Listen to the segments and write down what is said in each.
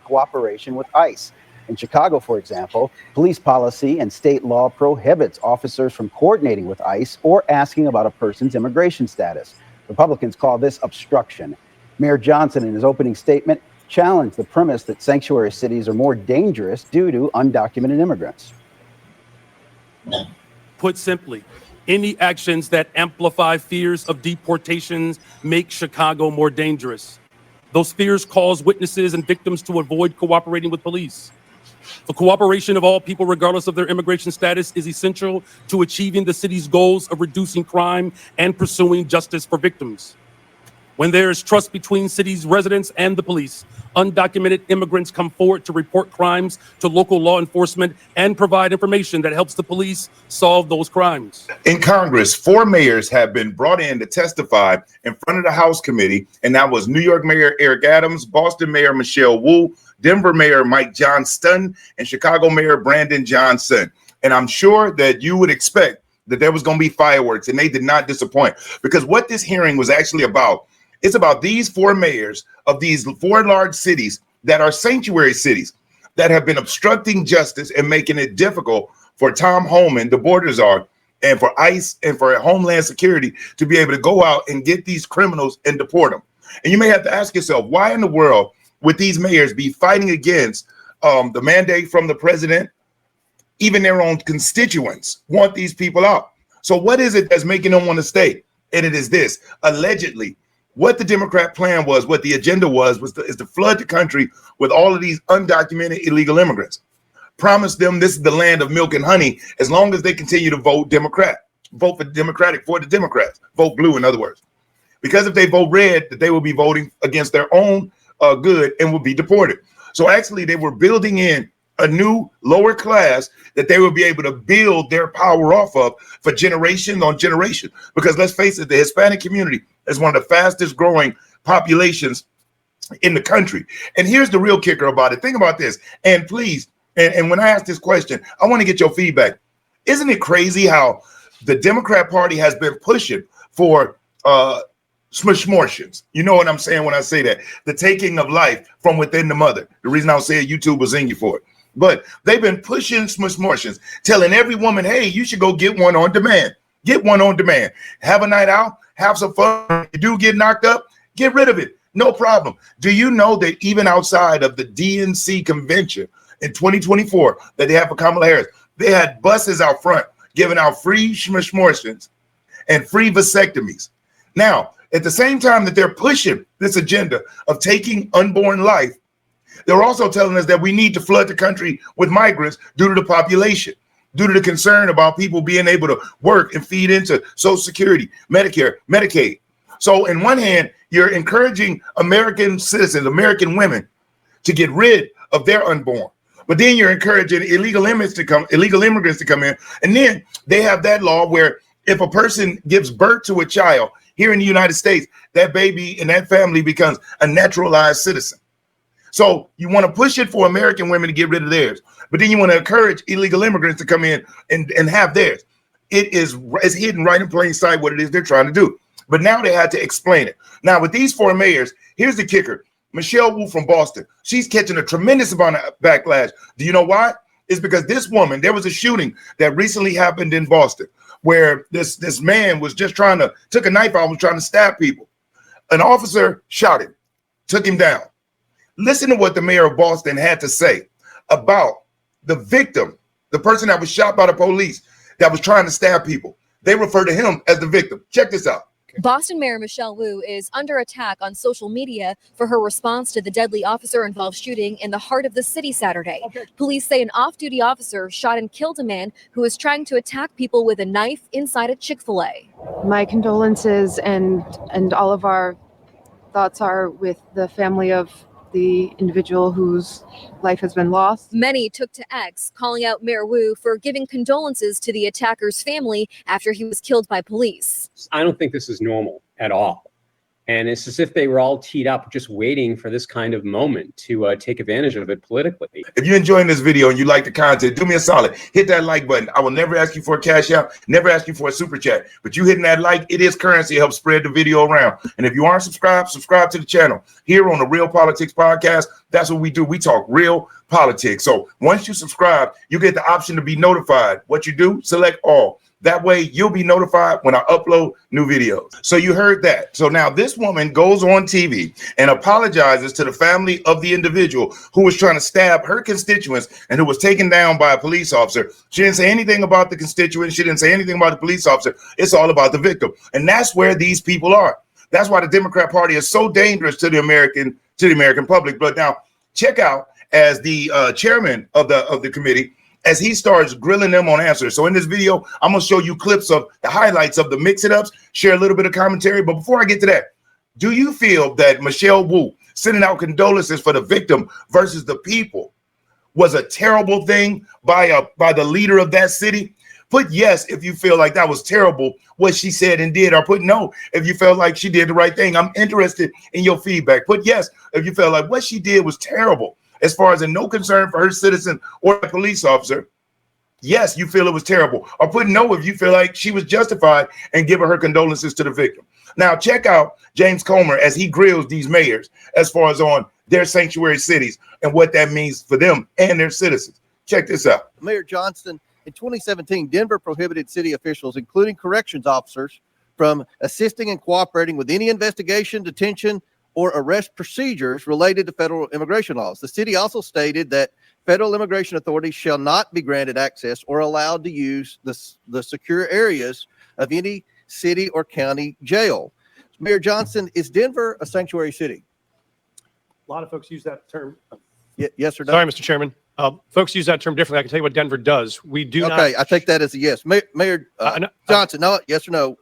cooperation with ICE. In Chicago, for example, police policy and state law prohibits officers from coordinating with ICE or asking about a person's immigration status. Republicans call this obstruction. Mayor Johnson, in his opening statement, challenged the premise that sanctuary cities are more dangerous due to undocumented immigrants. Put simply, any actions that amplify fears of deportations make Chicago more dangerous. Those fears cause witnesses and victims to avoid cooperating with police. The cooperation of all people, regardless of their immigration status, is essential to achieving the city's goals of reducing crime and pursuing justice for victims. When there is trust between city's residents and the police, undocumented immigrants come forward to report crimes to local law enforcement and provide information that helps the police solve those crimes. In Congress, 4 mayors have been brought in to testify in front of the House committee, and that was New York Mayor Eric Adams, Boston Mayor Michelle Wu, Denver Mayor Mike Johnston, and Chicago Mayor Brandon Johnson. And I'm sure that you would expect that there was going to be fireworks, and they did not disappoint, because what this hearing was actually about, it's about these 4 mayors of these 4 large cities that are sanctuary cities that have been obstructing justice and making it difficult for Tom Homan, the border czar, and for ICE and for Homeland Security to be able to go out and get these criminals and deport them. And you may have to ask yourself, why in the world would these mayors be fighting against the mandate from the president? Even their own constituents want these people out. So what is it that's making them want to stay? And it is this: allegedly, what the Democrat plan was, what the agenda was is to flood the country with all of these undocumented illegal immigrants. Promise them this is the land of milk and honey as long as they continue to vote Democrat, vote for Democratic for the Democrats, vote blue, in other words. Because if they vote red, that they will be voting against their own good and will be deported. So actually, they were building in a new lower class that they will be able to build their power off of for generation on generation. Because let's face it, the Hispanic community is one of the fastest growing populations in the country. And here's the real kicker about it. Think about this. And please, and when I ask this question, I want to get your feedback. Isn't it crazy how the Democrat Party has been pushing for smortions? You know what I'm saying when I say that? The taking of life from within the mother. The reason I'll say YouTube was in you for it. But they've been pushing smortions, telling every woman, hey, you should go get one on demand. Get one on demand. Have a night out. Have some fun. If you do get knocked up, get rid of it. No problem. Do you know that even outside of the DNC convention in 2024 that they have for Kamala Harris, they had buses out front giving out free smortions and free vasectomies. Now, at the same time that they're pushing this agenda of taking unborn life, they're also telling us that we need to flood the country with migrants due to the population, due to the concern about people being able to work and feed into Social Security, Medicare, Medicaid. So in one hand, you're encouraging American citizens, American women, to get rid of their unborn. But then you're encouraging illegal immigrants to come in. And then they have that law where if a person gives birth to a child here in the United States, that baby and that family becomes a naturalized citizen. So you want to push it for American women to get rid of theirs, but then you want to encourage illegal immigrants to come in and have theirs. It's hidden right in plain sight what it is they're trying to do. But now they had to explain it. Now with these 4 mayors, here's the kicker. Michelle Wu from Boston, she's catching a tremendous amount of backlash. Do you know why? It's because this woman, there was a shooting that recently happened in Boston where this man was just took a knife out, was trying to stab people. An officer shot him, took him down. Listen to what the mayor of Boston had to say about the victim, the person that was shot by the police that was trying to stab people. They refer to him as the victim. Check this out. Boston Mayor Michelle Wu is under attack on social media for her response to the deadly officer-involved shooting in the heart of the city Saturday. Okay. Police say an off-duty officer shot and killed a man who was trying to attack people with a knife inside a Chick-fil-A. My condolences and all of our thoughts are with the family of the individual whose life has been lost. Many took to X, calling out Mayor Wu for giving condolences to the attacker's family after he was killed by police. I don't think this is normal at all. And it's as if they were all teed up, just waiting for this kind of moment to take advantage of it politically. If you're enjoying this video and you like the content, do me a solid. Hit that like button. I will never ask you for a cash out, never ask you for a super chat. But you hitting that like, it is currency. It helps spread the video around. And if you aren't subscribed, subscribe to the channel. Here on the Real Politics Podcast, that's what we do. We talk real politics. So once you subscribe, you get the option to be notified. What you do, select all. That way you'll be notified when I upload new videos. So you heard that. So now this woman goes on TV and apologizes to the family of the individual who was trying to stab her constituents and who was taken down by a police officer. She didn't say anything about the constituent. She didn't say anything about the police officer. It's all about the victim. And that's where these people are. That's why the Democrat Party is so dangerous to the American public. But now check out, as the chairman of the committee, as he starts grilling them on answers. So in this video, I'm going to show you clips of the highlights of the mix-it-ups, share a little bit of commentary. But before I get to that, do you feel that Michelle Wu sending out condolences for the victim versus the people was a terrible thing by the leader of that city? Put yes if you feel like that was terrible, what she said and did, or put no if you felt like she did the right thing. I'm interested in your feedback. Put yes if you felt like what she did was terrible, as far as no concern for her citizen or a police officer. Yes, you feel it was terrible. Or put no if you feel like she was justified and giving her condolences to the victim. Now, check out James Comer as he grills these mayors as far as on their sanctuary cities and what that means for them and their citizens. Check this out. Mayor Johnston, in 2017, Denver prohibited city officials, including corrections officers, from assisting and cooperating with any investigation, detention, or arrest procedures related to federal immigration laws. The city also stated that federal immigration authorities shall not be granted access or allowed to use the secure areas of any city or county jail. Mayor Johnson, is Denver a sanctuary city? A lot of folks use that term. Yes or no? Sorry, Mr. Chairman. Folks use that term differently. I can tell you what Denver does. We do not. Okay, I take that as a yes. Mayor Johnson, no, yes or no?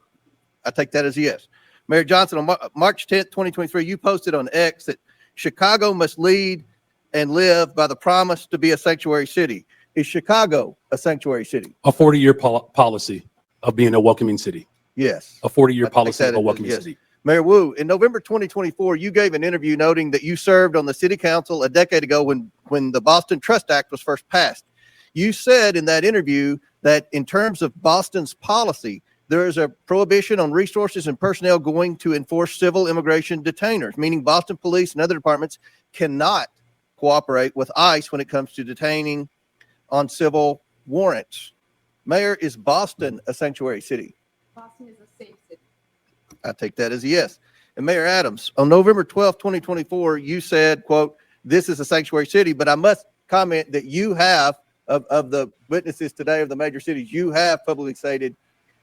I take that as a yes. Mayor Johnson, on March 10th, 2023, you posted on X that Chicago must lead and live by the promise to be a sanctuary city. Is Chicago a sanctuary city? A 40-year policy of being a welcoming city. Yes. A 40-year policy of a welcoming city. Mayor Wu, in November 2024, you gave an interview noting that you served on the city council a decade ago when the Boston Trust Act was first passed. You said in that interview that in terms of Boston's policy, there is a prohibition on resources and personnel going to enforce civil immigration detainers, meaning Boston police and other departments cannot cooperate with ICE when it comes to detaining on civil warrants. Mayor, is Boston a sanctuary city? Boston is a safe city. I take that as a yes. And Mayor Adams, on November 12th, 2024, you said, quote, this is a sanctuary city, but I must comment that you have, of the witnesses today of the major cities, you have publicly stated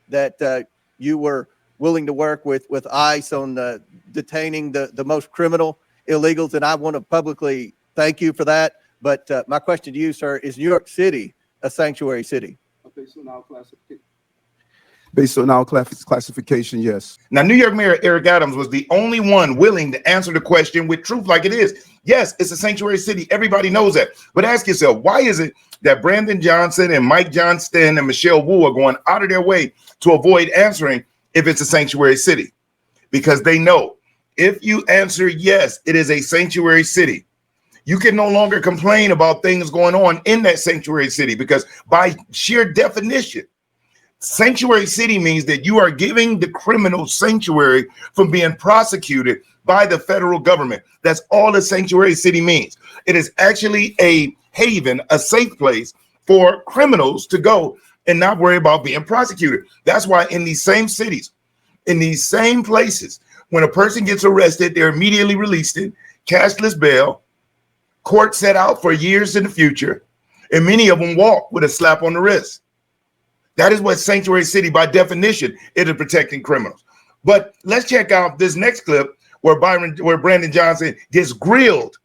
that you were willing to work with ICE on detaining the most criminal illegals, and I want to publicly thank you for that. But my question to you, sir, is New York City a sanctuary city? Based on our classification, yes. Now, New York Mayor Eric Adams was the only one willing to answer the question with truth like it is. Yes, it's a sanctuary city. Everybody knows that. But ask yourself, why is it that Brandon Johnson and Mike Johnston and Michelle Wu are going out of their way to avoid answering if it's a sanctuary city? Because they know if you answer yes, it is a sanctuary city, you can no longer complain about things going on in that sanctuary city, because by sheer definition, sanctuary city means that you are giving the criminal sanctuary from being prosecuted by the federal government. That's all a sanctuary city means. It is actually a haven, a safe place for criminals to go and not worry about being prosecuted. That's why in these same cities, in these same places, when a person gets arrested, they're immediately released in cashless bail, court set out for years in the future, and many of them walk with a slap on the wrist. That is what sanctuary city, by definition, it is protecting criminals. But let's check out this next clip where Brandon Johnson gets grilled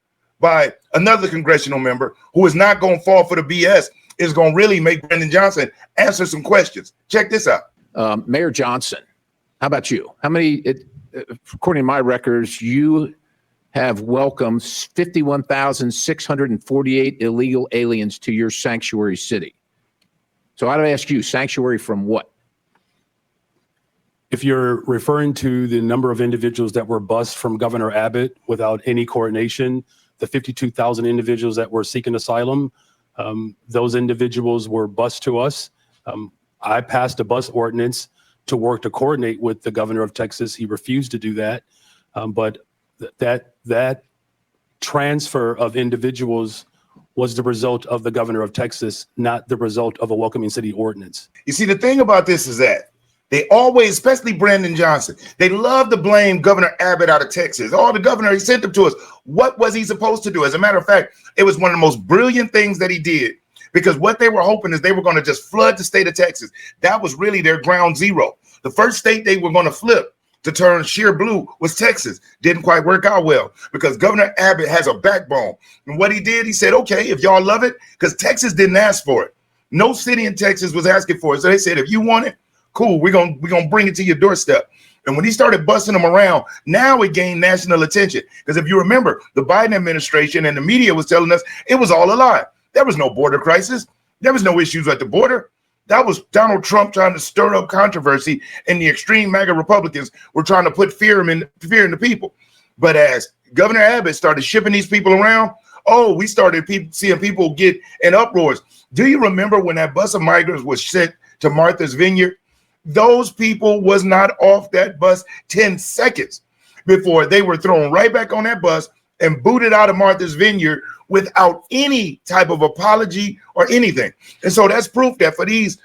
by another congressional member who is not going to fall for the BS, is going to really make Brandon Johnson answer some questions. Check this out. Mayor Johnson, how about you? How many, according to my records, you have welcomed 51,648 illegal aliens to your sanctuary city. So I'd ask you, sanctuary from what? If you're referring to the number of individuals that were bused from Governor Abbott without any coordination, the 52,000 individuals that were seeking asylum, those individuals were bused to us. I passed a bus ordinance to work to coordinate with the governor of Texas. He refused to do that. But that transfer of individuals was the result of the governor of Texas, not the result of a welcoming city ordinance. You see, the thing about this is that they always, especially Brandon Johnson, they love to blame Governor Abbott out of Texas. Oh, the governor, he sent them to us. What was he supposed to do? As a matter of fact, it was one of the most brilliant things that he did, because what they were hoping is they were going to just flood the state of Texas. That was really their ground zero. The first state they were going to flip to turn sheer blue was Texas. Didn't quite work out well because Governor Abbott has a backbone. And what he did, he said, okay, if y'all love it, because Texas didn't ask for it. No city in Texas was asking for it. So they said, if you want it, cool, we're gonna bring it to your doorstep. And when he started busting them around, now it gained national attention. Because if you remember, the Biden administration and the media was telling us it was all a lie. There was no border crisis. There was no issues at the border. That was Donald Trump trying to stir up controversy, and the extreme MAGA Republicans were trying to put fear in the people. But as Governor Abbott started shipping these people around, oh, we started seeing people get in uproars. Do you remember when that bus of migrants was sent to Martha's Vineyard? Those people was not off that bus 10 seconds before they were thrown right back on that bus and booted out of Martha's Vineyard without any type of apology or anything. And so that's proof that for these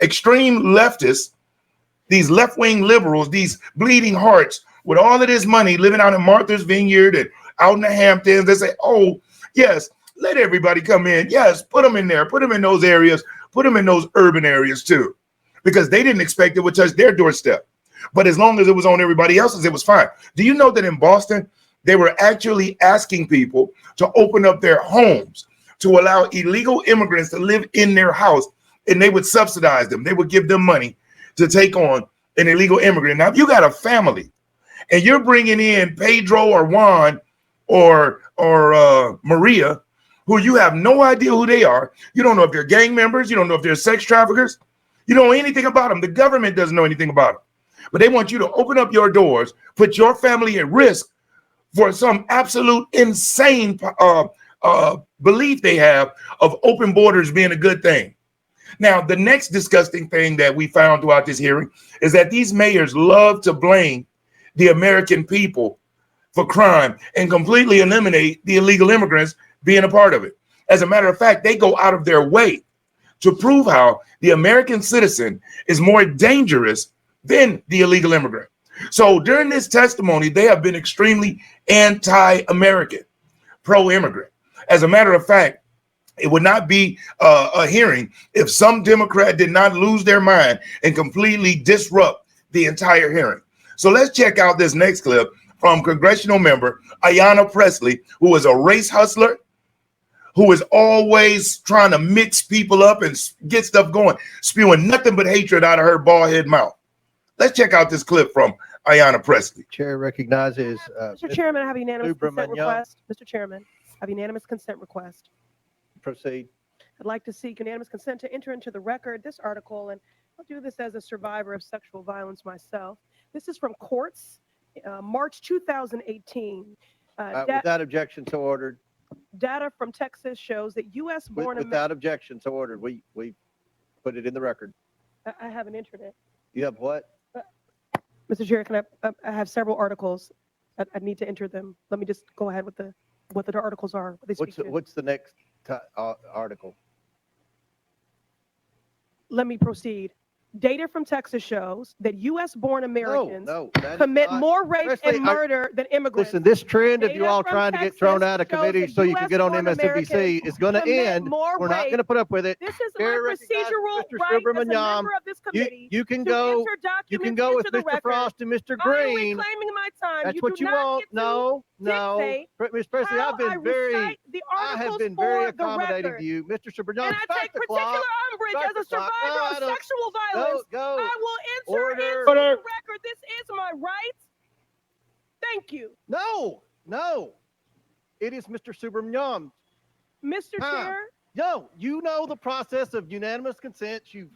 extreme leftists, these left-wing liberals, these bleeding hearts with all of this money living out in Martha's Vineyard and out in the Hamptons, they say, oh, yes, let everybody come in. Yes, put them in there. Put them in those areas. Put them in those urban areas too, because they didn't expect it would touch their doorstep. But as long as it was on everybody else's, it was fine. Do you know that in Boston, they were actually asking people to open up their homes to allow illegal immigrants to live in their house, and they would subsidize them. They would give them money to take on an illegal immigrant. Now, if you got a family and you're bringing in Pedro or Juan or Maria, who you have no idea who they are, you don't know if they're gang members, you don't know if they're sex traffickers, you don't know anything about them. The government doesn't know anything about them. But they want you to open up your doors, put your family at risk for some absolute insane belief they have of open borders being a good thing. Now, the next disgusting thing that we found throughout this hearing is that these mayors love to blame the American people for crime and completely eliminate the illegal immigrants being a part of it. As a matter of fact, they go out of their way to prove how the American citizen is more dangerous than the illegal immigrant. So during this testimony, they have been extremely anti-American, pro-immigrant. As a matter of fact, it would not be a hearing if some Democrat did not lose their mind and completely disrupt the entire hearing. So let's check out this next clip from Congressional member Ayanna Pressley, who is a race hustler, who is always trying to mix people up and get stuff going, spewing nothing but hatred out of her bald head mouth. Let's check out this clip from Ayanna Pressley. Chair recognizes Mr. Chairman, I have a unanimous consent Subramanian. request. Mr. Chairman, I have a unanimous consent request. Proceed. I'd like to seek unanimous consent to enter into the record this article, and I'll do this as a survivor of sexual violence myself. This is from Courts, March 2018. Without objection, so ordered. Data from Texas shows that U.S.-born Without objection, so ordered. We put it in the record. I have an internet. You have what? Mr. Chair, can I have several articles. I need to enter them. Let me just go ahead with what the articles are. What's the next article? Let me proceed. Data from Texas shows that U.S.-born Americans that commit is not, more rape and murder than immigrants. Listen, this trend of you Data all from trying to get Texas thrown out of shows committee that so you can get on US-born MSNBC is going to commit end. more We're not rape. going to put up with it. This is my Chair recognizes procedural Mr. right as a Subramanian. member of this committee You can to go. enter You can documents go with into the Mr. record. Frost and Mr. I am Green. reclaiming my time. That's You what do you not want. get to No. dictate Ms. Presley, how I've been I very, recite the I have articles been very for the accommodating record. to you, Mr. Subramanian. And I take particular umbrage as a survivor of sexual violence. Go. I will enter into the record. This is my right. Thank you. No. It is Mr. Subramanian. Mr. Chair. No, you know the process of unanimous consent. You've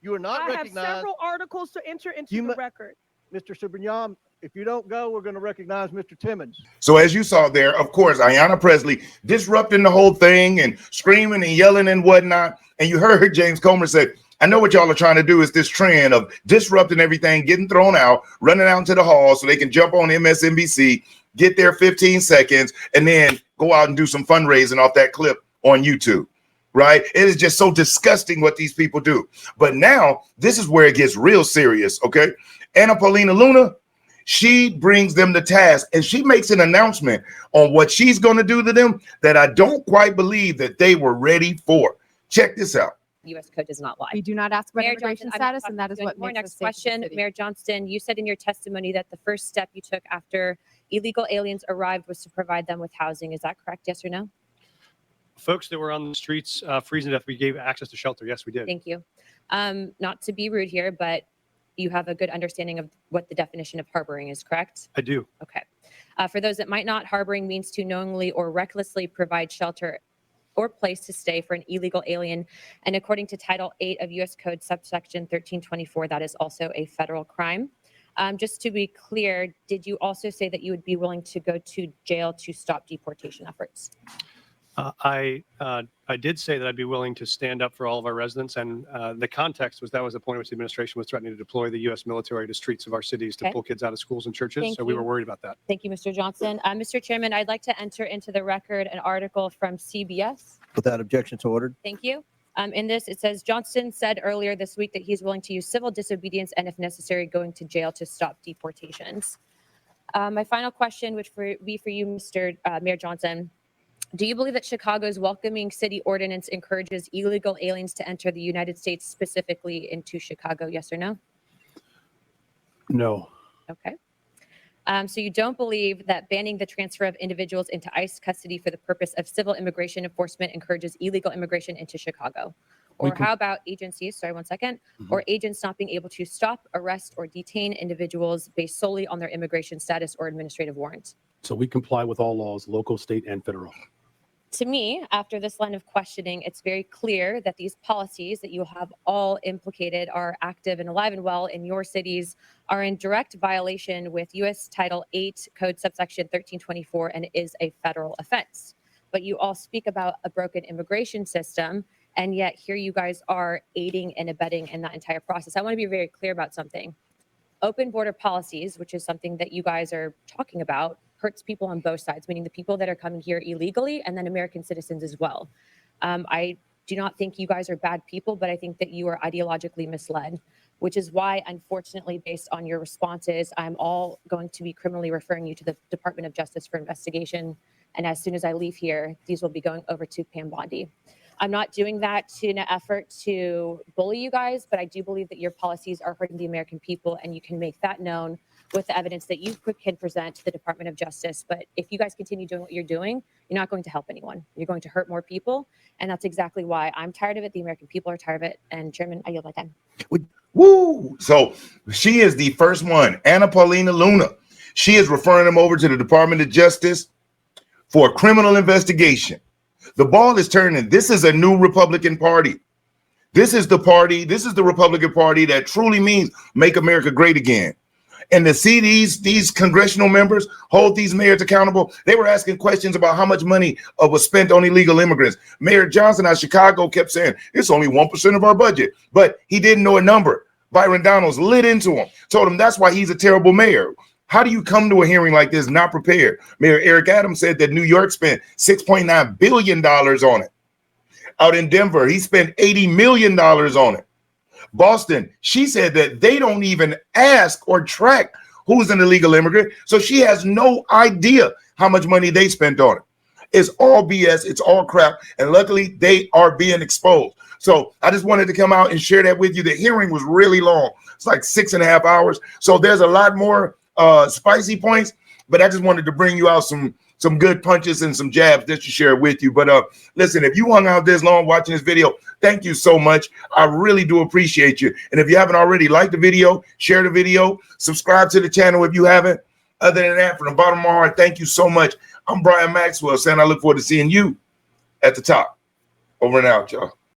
You are not I have recognized. several articles to enter into the record. Mr. Subrignon, if you don't go, we're going to recognize Mr. Timmons. So as you saw there, of course, Ayanna Presley disrupting the whole thing and screaming and yelling and whatnot. And you heard James Comer say, I know what y'all are trying to do is this trend of disrupting everything, getting thrown out, running out into the hall so they can jump on MSNBC, get their 15 seconds, and then go out and do some fundraising off that clip on YouTube. Right? It is just so disgusting what these people do. But now this is where it gets real serious. Okay. Anna Paulina Luna, she brings them to task and she makes an announcement on what she's going to do to them that I don't quite believe that they were ready for. Check this out. U.S. code does not lie. We do not ask about Mayor immigration Johnson, I'm status, and that is what more. makes us Next safe as a question, city. Mayor Johnston, you said in your testimony that the first step you took after illegal aliens arrived was to provide them with housing. Is that correct? Yes or no? Folks that were on the streets freezing to death, we gave access to shelter. Yes, we did. Thank you. Not to be rude here, but you have a good understanding of what the definition of harboring is, correct? I do. Okay. For those that might not, harboring means to knowingly or recklessly provide shelter or place to stay for an illegal alien. And according to Title 8 of U.S. Code subsection 1324, that is also a federal crime. Just to be clear, did you also say that you would be willing to go to jail to stop deportation efforts? I did say that I'd be willing to stand up for all of our residents, and the context was that was the point at which the administration was threatening to deploy the U.S. military to streets of our cities to Okay. pull kids out of schools and churches. Thank So we you. were worried about that. Thank you, Mr. Johnson. Mr. Chairman, I'd like to enter into the record an article from CBS. Without objection, so ordered. Thank you. In this, it says, Johnston said earlier this week that he's willing to use civil disobedience and, if necessary, going to jail to stop deportations. My final question would be for you, Mr. Mayor Johnson. Do you believe that Chicago's welcoming city ordinance encourages illegal aliens to enter the United States, specifically into Chicago? Yes or no? No. Okay. So you don't believe that banning the transfer of individuals into ICE custody for the purpose of civil immigration enforcement encourages illegal immigration into Chicago? Or how about agencies, sorry, 1 second, or agents not being able to stop, arrest, or detain individuals based solely on their immigration status or administrative warrant? So we comply with all laws, local, state, and federal. To me, after this line of questioning, it's very clear that these policies that you have all implicated are active and alive and well in your cities, are in direct violation with U.S. Title 8 Code subsection 1324, and is a federal offense. But you all speak about a broken immigration system, and yet here you guys are aiding and abetting in that entire process. I want to be very clear about something. Open border policies, which is something that you guys are talking about, hurts people on both sides, meaning the people that are coming here illegally and then American citizens as well. I do not think you guys are bad people, but I think that you are ideologically misled, which is why, unfortunately, based on your responses, I'm all going to be criminally referring you to the Department of Justice for investigation. And as soon as I leave here, these will be going over to Pam Bondi. I'm not doing that in an effort to bully you guys, but I do believe that your policies are hurting the American people, and you can make that known with the evidence that you can present to the Department of Justice. But if you guys continue doing what you're doing, you're not going to help anyone. You're going to hurt more people. And that's exactly why I'm tired of it. The American people are tired of it. And Chairman, I yield my time. Woo! So she is the first one, Anna Paulina Luna. She is referring them over to the Department of Justice for a criminal investigation. The ball is turning. This is a new Republican Party. This is the party. This is the Republican Party that truly means make America great again. And to see these congressional members hold these mayors accountable, they were asking questions about how much money was spent on illegal immigrants. Mayor Johnson out of Chicago kept saying, it's only 1% of our budget, but he didn't know a number. Byron Donalds lit into him, told him that's why he's a terrible mayor. How do you come to a hearing like this not prepared? Mayor Eric Adams said that New York spent $6.9 billion on it. Out in Denver, he spent $80 million on it. Boston, she said that they don't even ask or track who's an illegal immigrant. So she has no idea how much money they spent on it. It's all BS. It's all crap. And luckily, they are being exposed. So I just wanted to come out and share that with you. The hearing was really long. It's like 6.5 hours. So there's a lot more spicy points, but I just wanted to bring you out some good punches and some jabs just to share with you. But listen, if you hung out this long watching this video, thank you so much. I really do appreciate you. And if you haven't already, like the video, share the video, subscribe to the channel if you haven't. Other than that, from the bottom of my heart, thank you so much. I'm Brian Maxwell saying I look forward to seeing you at the top. Over and out, y'all.